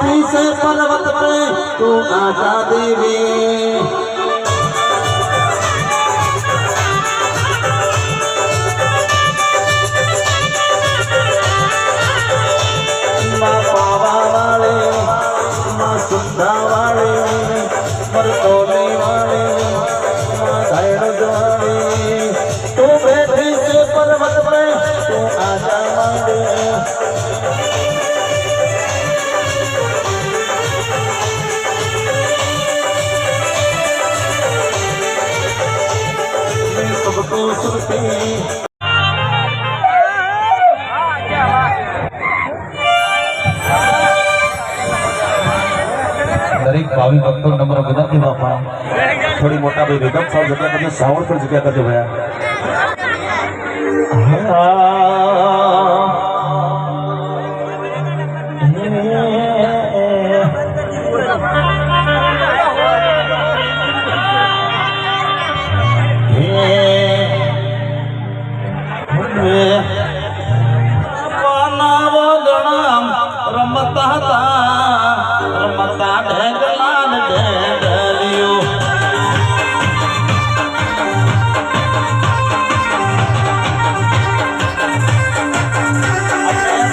बैठी से पर्वत पे तू आजा देवी माँ पावा वाले माँ सुंदा वाले मरतोली वाले माँ धैर्य वाले तू बैठी से पर्वत पे तू आजा मांगे सबको सुनती દરેક ભાવિ ભક્તો નમ્ર વિનંતી બાપા થોડી મોટા ભાઈ વેગમ સાહેબ જગ્યા કરજો સાવર પર જગ્યા કરજો ભયા રમતા રમતા ઢેગલાન ઢેગલિયો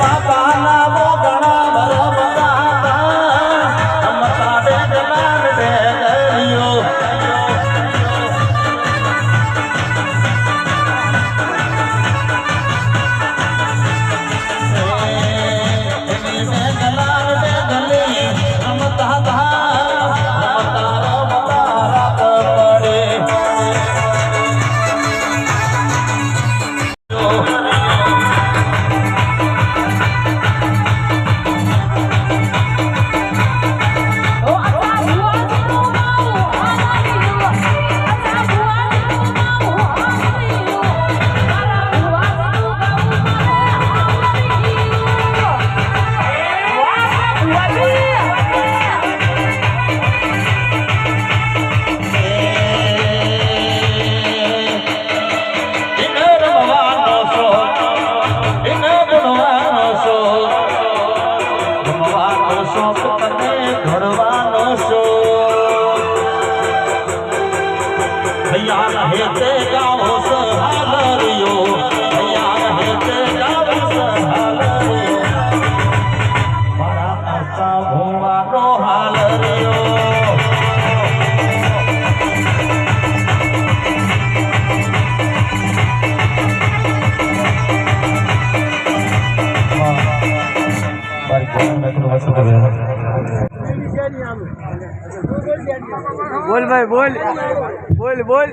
બાપાના બોગણા રમતા રમતા ઢેગલાન ઢેગલિયો हेते गाँव सहालरियो भैया हेते गाँव सहालरियो बड़ा अच्छा भूवानो हालरियो बोल भाई बोल बोल बोल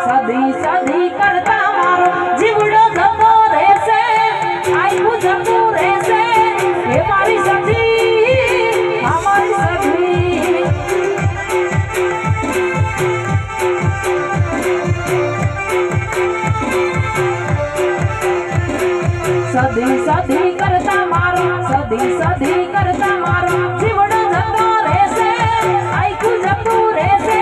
સદી સદી કરતા મારો જીવડો જતો રહેશે આયુ જતું રહેશે હે મારી સદી અમારી સદી સદી સદી કરતા મારો જીવડો જતો રહેશે આયુ જતું રહેશે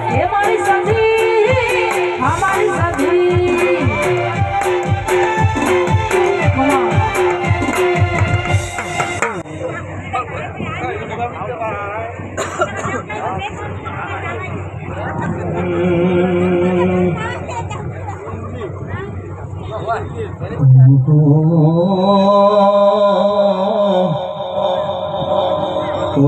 હે મારી સદી અમારી સદી ઓ